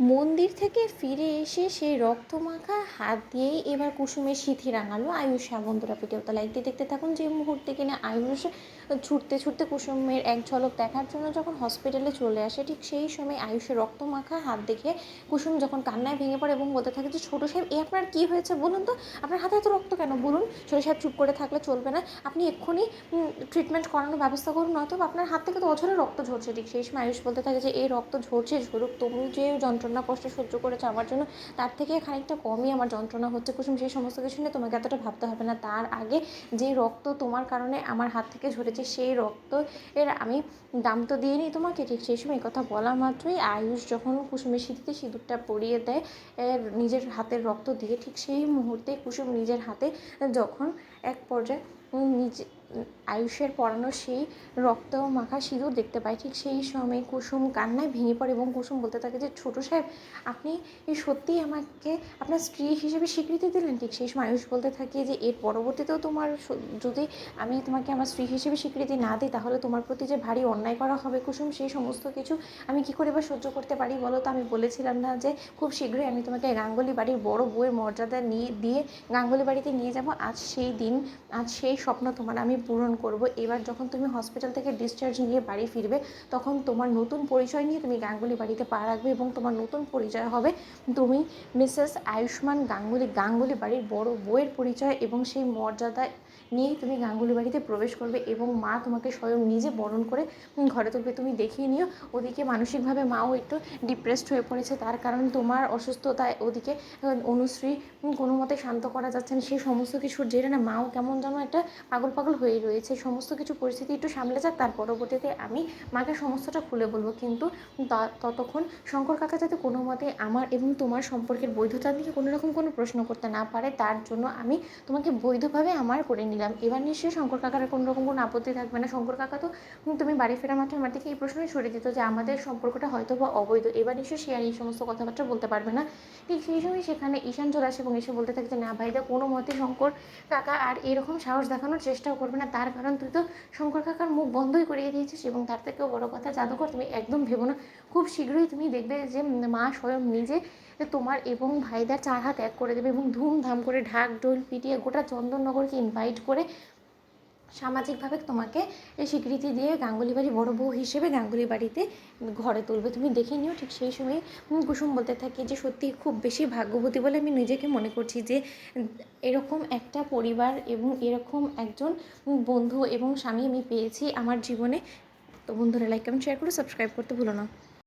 মন্দির থেকে ফিরে এসে সেই রক্তমাখা হাত দিয়েই এবার কুসুমের সিঁথি রাঙালো আয়ুষ। বন্ধুরা ভিডিওটা লাইক দিয়ে দেখতে থাকুন। যে মুহূর্তে কিনা আয়ুষ ছুটতে ছুটতে কুসুমের এক ঝলক দেখার জন্য যখন হসপিটালে চলে আসে, ঠিক সেই সময় আয়ুষের রক্তমাখা হাত দেখে কুসুম যখন কান্নায় ভেঙে পড়ে এবং বলতে থাকে যে ছোটো সাহেব, এ আপনার কী হয়েছে বলুন তো, আপনার হাতে এত রক্ত কেন বলুন। ছোটো সাহেব চুপ করে থাকলে চলবে না, আপনি এক্ষুনি ট্রিটমেন্ট করানোর ব্যবস্থা করুন, নয়তো আপনার হাত থেকে তো অঝরে রক্ত ঝরছে। ঠিক সেই সময় আয়ুষ বলতে থাকে যে এই রক্ত ঝরছে ঝরুক, তুমি যে যন্ত্রণা কষ্ট সহ্য করেছো আমার জন্য, তার থেকে খানিকটা কমই আমার যন্ত্রণা হচ্ছে কুসুম। সেই সমস্ত কিছু নিয়ে তোমাকে এতটা ভাবতে হবে না। তার আগে যে রক্ত তোমার কারণে আমার হাত থেকে ঝরেছে, সেই রক্ত এর আমি দাম তো দিয়ে নিই তোমাকে। ঠিক সেই সময় এই কথা বলা মাত্রই আয়ুষ যখন কুসুমের সিঁথিতে সিঁদুরটা পরিয়ে দেয় নিজের হাতের রক্ত দিয়ে, ঠিক সেই মুহূর্তে কুসুম নিজের হাতে যখন এক পর্যায়ে নিজে আয়ুষের পরানো সেই রক্ত মাখা সিঁদুর দেখতে পায়, ঠিক সেই সময় কুসুম কান্নায় ভেঙে পড়ে এবং কুসুম বলতে থাকে যে ছোটো সাহেব, আপনি সত্যিই আমাকে আপনার স্ত্রী হিসেবে স্বীকৃতি দিলেন। ঠিক সেই সময় আয়ুষ বলতে থাকে যে এর পরবর্তীতেও তোমার যদি আমি তোমাকে আমার স্ত্রী হিসেবে স্বীকৃতি না দিই, তাহলে তোমার প্রতি যে ভারী অন্যায় করা হবে কুসুম, সেই সমস্ত কিছু আমি কী করে বা সহ্য করতে পারি বলো তো। আমি বলেছিলাম না যে খুব শীঘ্রই আমি তোমাকে গাঙ্গুলি বাড়ির বড় বউয়ের মর্যাদা দিয়ে গাঙ্গুলি বাড়িতে নিয়ে যাব। আজ সেই দিন, আজ সেই স্বপ্ন তোমার আমি পূরণ করব। এবার যখন তুমি হসপিটাল থেকে ডিসচার্জ নিয়ে বাড়ি ফিরবে, তখন তোমার নতুন পরিচয় নিয়ে তুমি গাঙ্গুলি বাড়িতে পা রাখবে এবং তোমার নতুন পরিচয় হবে তুমি মিসেস আয়ুষ্মান গাঙ্গুলি, গাঙ্গুলি বাড়ির বড় বউয়ের পরিচয়, এবং সেই মর্যাদা নিয়েই তুমি গাঙ্গুলি বাড়িতে প্রবেশ করবে এবং মা তোমাকে স্বয়ং নিজে বরণ করে ঘরে তুলবে। তুমি দেখিয়ে নিও। ওদিকে মানসিকভাবে মাও একটু ডিপ্রেসড হয়ে পড়েছে, তার কারণ তোমার অসুস্থতায়। ওদিকে অনুশ্রী কোনো মতে শান্ত করা যাচ্ছে না, সেই সমস্ত কিছুর জেরে না মাও কেমন যেন একটা পাগল পাগল হয়ে রয়েছে। সমস্ত কিছু পরিস্থিতি একটু সামলে যাক, তার পরবর্তীতে আমি মাকে সমস্তটা খুলে বলবো। কিন্তু ততক্ষণ শঙ্কর কাকা যাতে কোনো মতে আমার এবং তোমার সম্পর্কের বৈধতা নিয়ে কোনো রকম কোনো প্রশ্ন করতে না পারে, তার জন্য আমি তোমাকে বৈধভাবে আমার করে নিলাম। এবার নিশ্চয়ই শঙ্কর কাকার কোনো রকম কোনো আপত্তি থাকবে না। শঙ্কর কাকা তো তুমি বাড়ি ফেরা মাত্র আমার থেকে এই প্রশ্নই সরিয়ে দিত যে আমাদের সম্পর্কটা হয়তো বা অবৈধ। এবার নিশ্চয়ই সে আর এই সমস্ত কথাবার্তা বলতে পারবে না। ঠিক সেই সময় সেখানে ঈশান চলে আসে এবং এসে বলতে থাকে যে না ভাইদা, কোনো মতে শঙ্কর কাকা আর এরকম সাহস দেখানোর চেষ্টাও করবে না, তার কারণ তুই তো শঙ্কর কাকার মুখ বন্ধই করিয়ে দিয়েছিস। এবং তার থেকেও বড় কথা, জাদুকর তুমি একদম ভেবো না, খুব শীঘ্রই তুমি দেখবে যে মা স্বয়ং নিজে তোমার এবং ভাইদার 4 হাত এক করে দেবে এবং ধুমধাম করে ঢাক ঢোল পিটিয়ে গোটা চন্দননগরকে ইনভাইট করে সামাজিকভাবে তোমাকে স্বীকৃতি দিয়ে গাঙ্গুলি বাড়ি বড় বউ হিসেবে গাঙ্গুলি বাড়িতে ঘরে তুলবে। তুমি দেখে নিও। ঠিক সেই সময় কুসুম বলতে থাকে যে সত্যি খুব বেশি ভাগ্যবতী বলে আমি নিজেকে মনে করছি যে এরকম একটা পরিবার এবং এরকম একজন বন্ধু এবং স্বামী আমি পেয়েছি আমার জীবনে। তো বন্ধুরা লাইক কমেন্ট শেয়ার করে সাবস্ক্রাইব করতে ভুলো না।